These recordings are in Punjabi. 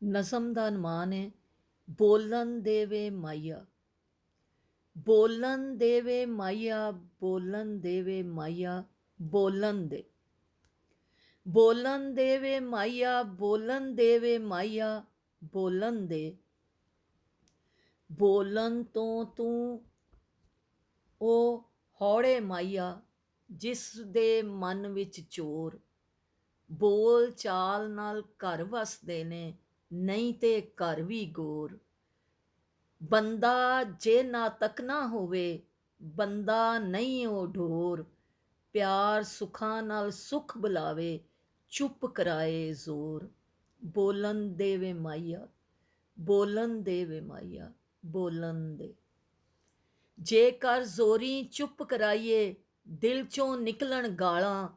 ਨਜ਼ਮ ਦਾ ਅਨੁਮਾਨ ਹੈ, ਬੋਲਣ ਦੇਵੇ ਮਾਈਆ। ਬੋਲਣ ਦੇਵੇ ਮਾਈਆ, ਬੋਲਣ ਦੇਵੇ ਮਾਈਆ, ਬੋਲਣ ਦੇ। ਬੋਲਣ ਦੇਵੇ ਮਾਈਆ, ਬੋਲਣ ਦੇਵੇ ਮਾਈਆ, ਬੋਲਣ ਦੇ। ਬੋਲਣ ਤੋਂ ਤੂੰ ਉਹ ਹੌੜੇ ਮਾਈਆ, ਜਿਸ ਦੇ ਮਨ ਵਿੱਚ ਚੋਰ। ਬੋਲ ਚਾਲ ਨਾਲ ਘਰ ਵਸਦੇ ਨੇ, ਨਹੀਂ ਤੇ ਘਰ ਵੀ ਗੋਰ। ਬੰਦਾ ਜੇ ਨਾਤਕ ਨਾ ਹੋਵੇ, ਬੰਦਾ ਨਹੀਂ ਉਹ ਢੋਰ। ਪਿਆਰ ਸੁੱਖਾਂ ਨਾਲ ਸੁੱਖ ਬੁਲਾਵੇ, ਚੁੱਪ ਕਰਾਏ ਜ਼ੋਰ। ਬੋਲਣ ਦੇਵੇ ਮਾਈਆ, ਬੋਲਣ ਦੇਵੇ ਮਾਈਆ, ਬੋਲਣ ਦੇ। ਜੇਕਰ ਜ਼ੋਰੀ ਚੁੱਪ ਕਰਾਈਏ, ਦਿਲ ਚੋਂ ਨਿਕਲਣ ਗਾਲਾਂ।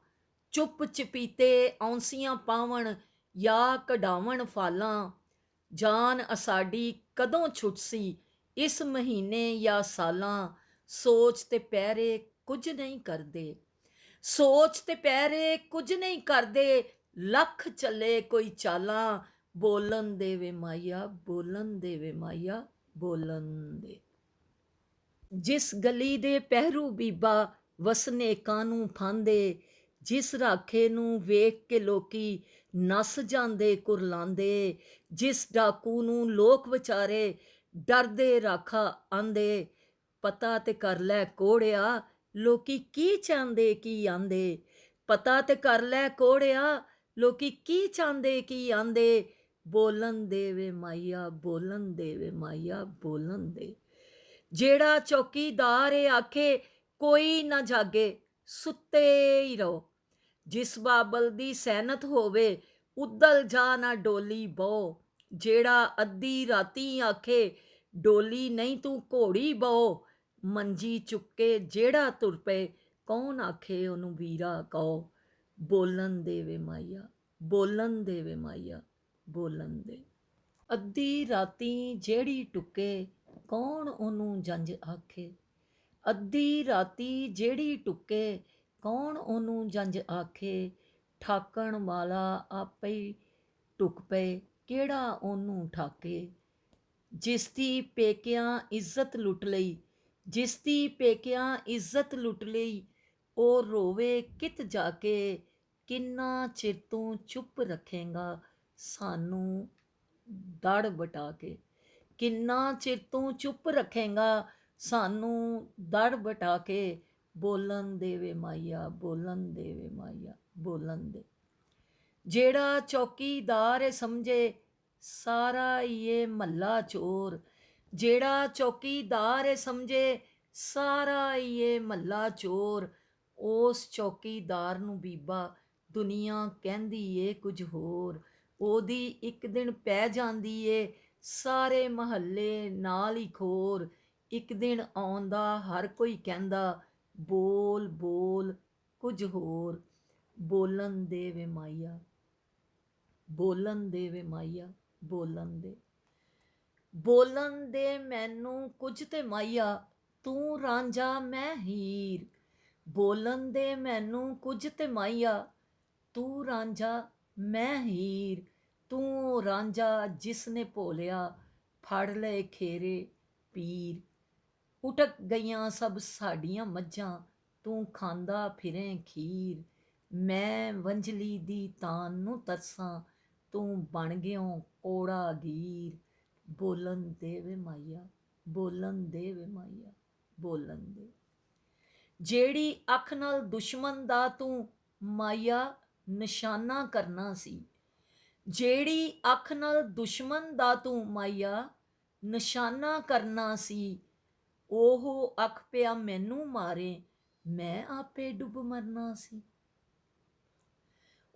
ਚੁੱਪ ਚਪੀਤੇ ਔਂਸੀਆਂ ਪਾਵਣ, ਜਾਂ ਕਢਾਵਣ ਫਾਲਾਂ। ਜਾਨ ਅਸਾਡੀ ਕਦੋਂ ਛੁੱਟਸੀ, ਇਸ ਮਹੀਨੇ ਜਾਂ ਸਾਲਾਂ। ਸੋਚ ਤੇ ਪੈਰੇ ਕੁਝ ਨਹੀਂ ਕਰਦੇ, ਸੋਚ ਤੇ ਪੈਰੇ ਕੁਝ ਨਹੀਂ ਕਰਦੇ। ਲੱਖ ਚੱਲੇ ਕੋਈ ਚਾਲਾਂ। ਬੋਲਣ ਦੇਵੇ ਮਾਈਆ, ਬੋਲਣ ਦੇਵੇ ਮਾਈਆ, ਬੋਲਣ ਦੇ। ਜਿਸ ਗਲੀ ਦੇ ਪਹਿਰੂ ਬੀਬਾ, ਵਸਨੇਕਾਂ ਨੂੰ ਫਾਂਦੇ। ਜਿਸ ਰਾਖੇ ਨੂੰ ਵੇਖ ਕੇ ਲੋਕੀ, ਨੱਸ ਜਾਂਦੇ ਕੁਰਲਾਉਂਦੇ। ਜਿਸ ਡਾਕੂ ਨੂੰ ਲੋਕ ਵਿਚਾਰੇ, ਡਰਦੇ ਰਾਖਾ ਆਂਦੇ। ਪਤਾ ਤੇ ਕਰ ਲੈ ਕੋੜਿਆ, ਲੋਕੀ ਕੀ ਚਾਹੁੰਦੇ ਕੀ ਆਂਦੇ। ਪਤਾ ਤੇ ਕਰ ਲੈ ਕੋੜਿਆ, ਲੋਕੀ ਕੀ ਚਾਹੁੰਦੇ ਕੀ ਆਂਦੇ। ਬੋਲਣ ਦੇਵੇ ਮਾਈਆ, ਬੋਲਣ ਦੇਵੇ ਮਾਈਆ, ਬੋਲਣ ਦੇ। ਜਿਹੜਾ ਚੌਕੀਦਾਰ ਏ ਆਖੇ, ਕੋਈ ਨਾ ਜਾਗੇ, ਸੁੱਤੇ ਹੀ ਰਹੋ। ਜਿਸ ਬਾਬਲ ਦੀ ਸੈਨਤ ਹੋਵੇ, ਉੱਦਲ ਜਾ ਨਾ ਡੋਲੀ ਬਹੋ। ਜਿਹੜਾ ਅੱਧੀ ਰਾਤੀ ਆਖੇ, ਡੋਲੀ ਨਹੀਂ ਤੂੰ ਘੋੜੀ ਬਹੋ। ਮੰਜੀ ਚੁੱਕੇ ਜਿਹੜਾ ਤੁਰ ਪਏ, ਕੌਣ ਆਖੇ ਉਹਨੂੰ ਵੀਰਾ ਕਹੋ। ਬੋਲਣ ਦੇਵੇ ਮਾਈਆ, ਬੋਲਣ ਦੇਵੇ ਮਾਈਆ, ਬੋਲਣ ਦੇ। ਅੱਧੀ ਰਾਤੀ ਜਿਹੜੀ ਟੁੱਕੇ, ਕੌਣ ਉਹਨੂੰ ਜੰਝ ਆਖੇ। ਅੱਧੀ ਰਾਤੀ ਜਿਹੜੀ ਟੁੱਕੇ, ਕੌਣ ਉਹਨੂੰ ਜੰਝ ਆਖੇ। ਠਾਕਣ ਵਾਲਾ ਆਪੇ ਹੀ ਟੁੱਕ ਪਏ, ਕਿਹੜਾ ਉਹਨੂੰ ਠਾਕੇ। ਜਿਸ ਦੀ ਪੇਕਿਆਂ ਇੱਜ਼ਤ ਲੁੱਟ ਲਈ, ਜਿਸ ਦੀ ਪੇਕਿਆਂ ਇੱਜ਼ਤ ਲੁੱਟ ਲਈ। ਉਹ ਰੋਵੇ ਕਿਤ ਜਾ ਕੇ, ਕਿੰਨਾ ਚਿਰ ਤੂੰ ਚੁੱਪ ਰੱਖੇਂਗਾ ਸਾਨੂੰ ਦੜ ਬਟਾ ਕੇ। ਕਿੰਨਾ ਚਿਰ ਤੂੰ ਚੁੱਪ ਰੱਖੇਂਗਾ ਸਾਨੂੰ ਦੜ ਬਟਾ ਕੇ। ਬੋਲਣ ਦੇਵੇ ਮਾਈਆ, ਬੋਲਣ ਦੇਵੇ ਮਾਈਆ, ਬੋਲਣ ਦੇ। ਜਿਹੜਾ ਚੌਕੀਦਾਰ ਏ ਸਮਝੇ, ਸਾਰਾ ਹੀ ਇਹ ਮਹੱਲਾ ਚੋਰ। ਜਿਹੜਾ ਚੌਕੀਦਾਰ ਏ ਸਮਝੇ, ਸਾਰਾ ਹੀ ਇਹ ਮਹੱਲਾ ਚੋਰ। ਉਸ ਚੌਕੀਦਾਰ ਨੂੰ ਬੀਬਾ, ਦੁਨੀਆ ਕਹਿੰਦੀ ਏ ਕੁਝ ਹੋਰ। ਉਹਦੀ ਇੱਕ ਦਿਨ ਪੈ ਜਾਂਦੀ ਏ, ਸਾਰੇ ਮਹੱਲੇ ਨਾਲ ਹੀ ਖੋਰ। ਇੱਕ ਦਿਨ ਆਉਂਦਾ ਹਰ ਕੋਈ ਕਹਿੰਦਾ, ਬੋਲ ਬੋਲ ਕੁਝ ਹੋਰ। ਬੋਲਣ ਦੇਵੇ ਮਾਈਆ, ਬੋਲਣ ਦੇਵੇ ਮਾਈਆ, ਬੋਲਣ ਦੇ। ਬੋਲਣ ਦੇ ਮੈਨੂੰ ਕੁਝ ਤੇ ਮਾਈਆ, ਤੂੰ ਰਾਂਝਾ ਮੈਂ ਹੀਰ। ਬੋਲਣ ਦੇ ਮੈਨੂੰ ਕੁਝ ਤੇ ਮਾਈਆ, ਤੂੰ ਰਾਂਝਾ ਮੈਂ ਹੀਰ। ਤੂੰ ਰਾਂਝਾ ਜਿਸ ਨੇ ਭੋਲਿਆ, ਫੜ ਲਏ ਖੇਰੇ ਪੀਰ। ਉਟਕ ਗਈਆਂ ਸਭ ਸਾਡੀਆਂ ਮੱਝਾਂ, ਤੂੰ ਖਾਂਦਾ ਫਿਰੇ ਖੀਰ। ਮੈਂ ਵੰਝਲੀ ਦੀ ਤਾਨ ਨੂੰ ਤਰਸਾਂ, ਤੂੰ ਬਣ ਗਿਓ ਕੋੜਾ ਗੀਰ। ਬੋਲਣ ਦੇਵੇ ਮਾਈਆ, ਬੋਲਣ ਦੇਵੇ ਮਾਈਆ, ਬੋਲਣ ਦੇ। ਜਿਹੜੀ ਅੱਖ ਨਾਲ ਦੁਸ਼ਮਣ ਦਾ ਤੂੰ ਮਾਈਆ ਨਿਸ਼ਾਨਾ ਕਰਨਾ ਸੀ। ਜਿਹੜੀ ਅੱਖ ਨਾਲ ਦੁਸ਼ਮਣ ਦਾ ਤੂੰ ਮਾਈਆ ਨਿਸ਼ਾਨਾ ਕਰਨਾ ਸੀ। ਉਹ ਅੱਖ ਪਿਆ ਮੈਨੂੰ ਮਾਰੇ, ਮੈਂ ਆਪੇ ਡੁੱਬ ਮਰਨਾ ਸੀ।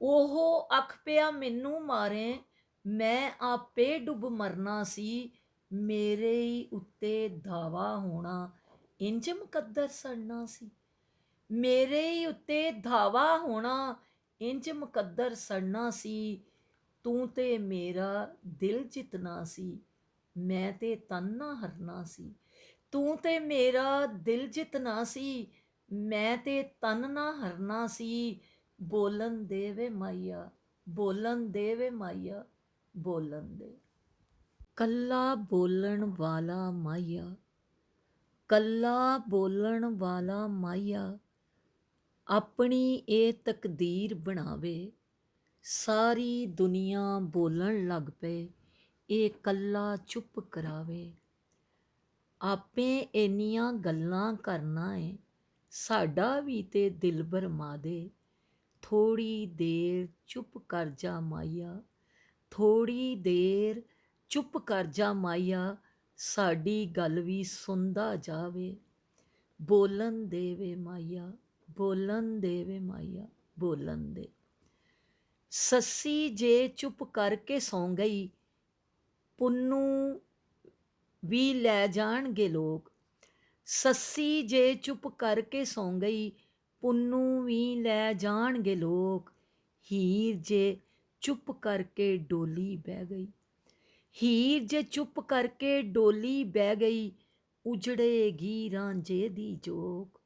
ਉਹ ਅੱਖ ਪਿਆ ਮੈਨੂੰ ਮਾਰੇ, ਮੈਂ ਆਪੇ ਡੁੱਬ ਮਰਨਾ ਸੀ। ਮੇਰੇ ਹੀ ਉੱਤੇ ਧਾਵਾ ਹੋਣਾ, ਇੰਜ ਮੁਕੱਦਰ ਸੜਨਾ ਸੀ। ਮੇਰੇ ਹੀ ਉੱਤੇ ਧਾਵਾ ਹੋਣਾ, ਇੰਜ ਮੁਕੱਦਰ ਸੜਨਾ ਸੀ। ਤੂੰ ਤੇ ਮੇਰਾ ਦਿਲ ਜਿੱਤਣਾ ਸੀ, ਮੈਂ ਤੇ ਤਨ ਨਾ ਹਰਨਾ ਸੀ। ਤੂੰ ਤੇ ਮੇਰਾ ਦਿਲ ਜਿੱਤਣਾ ਸੀ, ਮੈਂ ਤੇ ਤਨ ਨਾ ਹਰਨਾ ਸੀ। ਬੋਲਣ ਦੇਵੇ ਮਾਈਆ, ਬੋਲਣ ਦੇਵੇ ਮਾਈਆ, ਬੋਲਣ ਦੇ। ਕੱਲਾ ਬੋਲਣ ਵਾਲਾ ਮਾਹੀਆ, ਕੱਲਾ ਬੋਲਣ ਵਾਲਾ ਮਾਹੀਆ, ਆਪਣੀ ਇਹ ਤਕਦੀਰ ਬਣਾਵੇ। ਸਾਰੀ ਦੁਨੀਆ ਬੋਲਣ ਲੱਗ ਪਏ, ਇਹ ਕੱਲਾ ਚੁੱਪ ਕਰਾਵੇ। ਆਪੇ ਇੰਨੀਆਂ ਗੱਲਾਂ ਕਰਨਾ ਏ, ਸਾਡਾ ਵੀ ਤੇ ਦਿਲ ਭਰਮਾ ਦੇ। ਥੋੜ੍ਹੀ ਦੇਰ ਚੁੱਪ ਕਰ ਜਾ ਮਾਹੀਆ, ਥੋੜ੍ਹੀ ਦੇਰ ਚੁੱਪ ਕਰ ਜਾ ਮਾਹੀਆ, ਸਾਡੀ ਗੱਲ ਵੀ ਸੁਣਦਾ ਜਾਵੇ। ਬੋਲਣ ਦੇ ਵੇ ਮਾਹੀਆ, ਬੋਲਣ ਦੇ ਵੇ ਮਾਹੀਆ, ਬੋਲਣ ਦੇ। ਸੱਸੀ ਜੇ ਚੁੱਪ ਕਰਕੇ ਸੌਂ ਗਈ, ਪੁੰਨੂੰ ਵੀ ਲੈ ਜਾਣਗੇ ਲੋਕ। ਸੱਸੀ ਜੇ ਚੁੱਪ ਕਰਕੇ ਸੌਂ ਗਈ, ਪੁੰਨੂੰ ਵੀ ਲੈ ਜਾਣਗੇ ਲੋਕ। ਹੀਰ ਜੇ ਚੁੱਪ ਕਰਕੇ ਡੋਲੀ ਬਹਿ ਗਈ, ਹੀਰ ਜੇ ਚੁੱਪ ਕਰਕੇ ਡੋਲੀ ਬਹਿ ਗਈ, ਉਜੜੇਗੀ ਰਾਂਝੇ ਦੀ ਜੋਗ।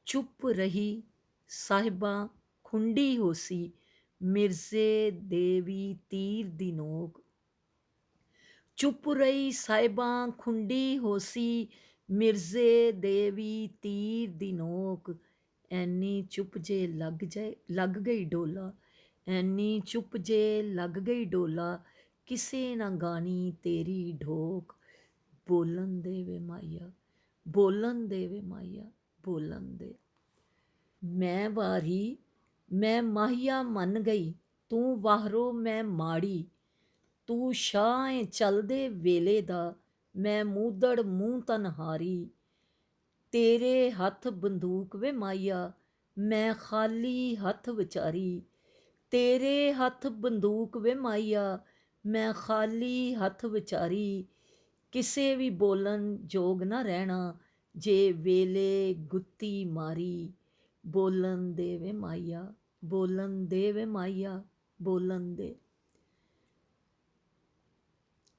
ਚੁੱਪ ਰਹੀ ਸਾਹਿਬਾਂ ਖੁੰਡੀ ਹੋਸੀ, ਮਿਰਜ਼ੇ ਦੇ ਵੀ ਤੀਰ ਦੀ ਨੋਕ। ਚੁੱਪ ਰਹੀ ਸਾਹਿਬਾਂ ਖੁੰਡੀ ਹੋਸੀ, ਮਿਰਜ਼ੇ ਦੇ ਵੀ ਤੀਰ ਦੀ ਨੋਕ। ਐਨੀ ਚੁੱਪ ਜੇ ਲੱਗ ਗਈ ਡੋਲਾ, ਐਨੀ ਚੁੱਪ ਜੇ ਲੱਗ ਗਈ ਡੋਲਾ, ਕਿਸੇ ਨਾ ਗਾਣੀ ਤੇਰੀ ਢੋਕ। ਬੋਲਣ ਦੇ ਵੇ ਮਾਹੀਆ, ਬੋਲਣ ਦੇ ਵੇ ਮਾਹੀਆ, ਬੋਲਣ ਦੇ। ਮੈਂ ਵਾਰੀ ਮੈਂ ਮਾਹੀਆ ਮੰਨ ਗਈ, ਤੂੰ ਵਾਹਰੋ ਮੈਂ ਮਾੜੀ। ਤੂੰ ਸ਼ਾਹ ਏ ਚਲਦੇ ਵੇਲੇ ਦਾ, ਮੈਂ ਮੂਧੜ ਮੂੰਹ ਤਨਹਾਰੀ। ਤੇਰੇ ਹੱਥ ਬੰਦੂਕ ਵੇ ਮਾਹੀਆ, ਮੈਂ ਖਾਲੀ ਹੱਥ ਵਿਚਾਰੀ। ਤੇਰੇ ਹੱਥ ਬੰਦੂਕ ਵੇ ਮਾਹੀਆ, ਮੈਂ ਖਾਲੀ ਹੱਥ ਵਿਚਾਰੀ। ਕਿਸੇ ਵੀ ਬੋਲਣ ਜੋਗ ਨਾ ਰਹਿਣਾ, ਜੇ ਵੇਲੇ ਗੁੱਤੀ ਮਾਰੀ। ਬੋਲਣ ਦੇ ਵੇ ਮਾਹੀਆ, ਬੋਲਣ ਦੇ ਵੇ ਮਾਹੀਆ, ਬੋਲਣ ਦੇ।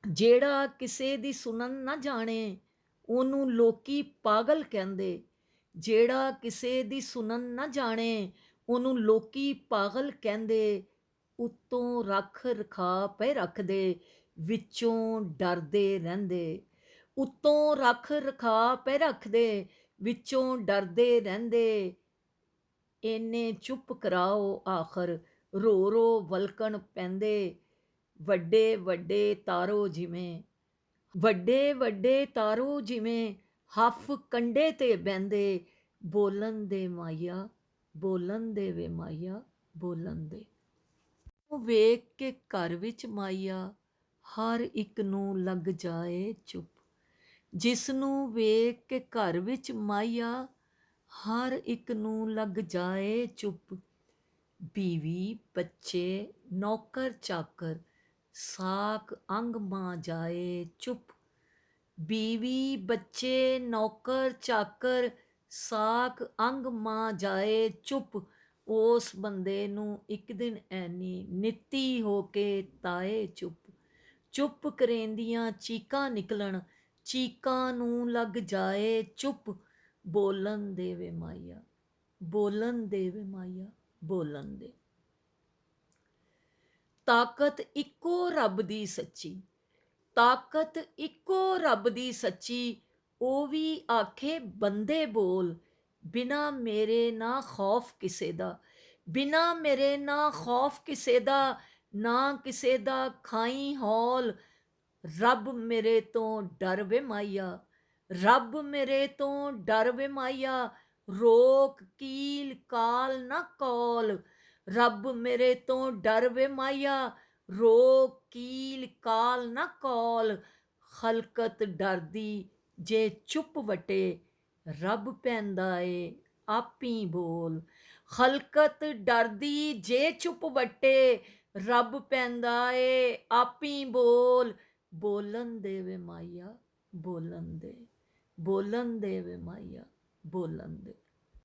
ਜਿਹੜਾ ਕਿਸੇ ਦੀ ਸੁਣਨ ਨਾ ਜਾਣੇ, ਉਹਨੂੰ ਲੋਕੀ ਪਾਗਲ ਕਹਿੰਦੇ। ਜਿਹੜਾ ਕਿਸੇ ਦੀ ਸੁਣਨ ਨਾ ਜਾਣੇ, ਉਹਨੂੰ ਲੋਕੀ ਪਾਗਲ ਕਹਿੰਦੇ। ਉੱਤੋਂ ਰੱਖ ਰਖਾ ਪਏ ਰੱਖਦੇ, ਵਿੱਚੋਂ ਡਰਦੇ ਰਹਿੰਦੇ। ਉੱਤੋਂ ਰੱਖ ਰਖਾ ਪਏ ਰੱਖਦੇ, ਵਿੱਚੋਂ ਡਰਦੇ ਰਹਿੰਦੇ। ਇੰਨੇ ਚੁੱਪ ਕਰਾਓ ਆਖਰ, ਰੋ ਰੋ ਵਲਕਣ ਪੈਂਦੇ। ਵੱਡੇ ਵੱਡੇ ਤਾਰੋ ਜਿਵੇਂ, ਵੱਡੇ ਵੱਡੇ ਤਾਰੋ ਜਿਵੇਂ, ਹੱਫ ਕੰਢੇ 'ਤੇ ਬਹਿੰਦੇ। ਬੋਲਣ ਦੇ ਮਾਹੀਆ, ਬੋਲਣ ਦੇ ਵੇ ਮਾਹੀਆ, ਬੋਲਣ ਦੇ। ਉਹ ਵੇਖ ਕੇ ਘਰ ਵਿੱਚ ਮਾਹੀਆ, ਹਰ ਇੱਕ ਨੂੰ ਲੱਗ ਜਾਏ ਚੁੱਪ। ਜਿਸ ਨੂੰ ਵੇਖ ਕੇ ਘਰ ਵਿੱਚ ਮਾਹੀਆ, ਹਰ ਇੱਕ ਨੂੰ ਲੱਗ ਜਾਏ ਚੁੱਪ। ਬੀਵੀ ਬੱਚੇ ਨੌਕਰ ਚਾਕਰ, ਸਾਕ ਅੰਗ ਮਾਂ ਜਾਏ ਚੁੱਪ। ਬੀਵੀ ਬੱਚੇ ਨੌਕਰ ਚਾਕਰ, ਸਾਕ ਅੰਗ ਮਾਂ ਜਾਏ ਚੁੱਪ। ਉਸ ਬੰਦੇ ਨੂੰ ਇੱਕ ਦਿਨ ਐਨੀ ਨਿੱਤੀ ਹੋ ਕੇ ਤਾਏ ਚੁੱਪ। ਚੁੱਪ ਕਰੇਂਦੀਆਂ ਚੀਕਾਂ ਨਿਕਲਣ, ਚੀਕਾਂ ਨੂੰ ਲੱਗ ਜਾਏ ਚੁੱਪ। ਬੋਲਣ ਦੇ ਵੇ ਮਾਹੀਆ, ਬੋਲਣ ਦੇ ਵੇ ਮਾਹੀਆ, ਬੋਲਣ ਦੇ। ਤਾਕਤ ਇੱਕੋ ਰੱਬ ਦੀ ਸੱਚੀ, ਤਾਕਤ ਇੱਕੋ ਰੱਬ ਦੀ ਸੱਚੀ। ਉਹ ਵੀ ਆਖੇ ਬੰਦੇ ਬੋਲ, ਬਿਨਾ ਮੇਰੇ ਨਾ ਖੌਫ ਕਿਸੇ ਦਾ। ਬਿਨਾ ਮੇਰੇ ਨਾ ਖੌਫ ਕਿਸੇ ਦਾ, ਨਾ ਕਿਸੇ ਦਾ ਖਾਈ ਹੌਲ। ਰੱਬ ਮੇਰੇ ਤੋਂ ਡਰ ਵੇ ਮਾਹੀਆ, ਰੱਬ ਮੇਰੇ ਤੋਂ ਡਰ ਵੇ ਮਾਹੀਆ। ਰੋਕ ਕੀਲ ਕਾਲ ਨਾ ਕੌਲ। ਰੱਬ ਮੇਰੇ ਤੋਂ ਡਰ ਵੇ ਮਾਹੀਆ, ਰੋਕ ਕੀਲ ਕਾਲ ਨਾ ਕੌਲ। ਖਲਕਤ ਡਰਦੀ ਜੇ ਚੁੱਪ ਵਟੇ, ਰੱਬ ਪੈਂਦਾ ਏ ਆਪੀ ਬੋਲ। ਖਲਕਤ ਡਰਦੀ ਜੇ ਚੁੱਪ ਵਟੇ, ਰੱਬ ਪੈਂਦਾ ਏ ਆਪੀ ਬੋਲ। ਬੋਲਣ ਦੇ ਵੇ ਮਾਹੀਆ, ਬੋਲਣ ਦੇ। ਬੋਲਣ ਦੇ ਵੇ ਮਾਹੀਆ, ਬੋਲਣ ਦੇ।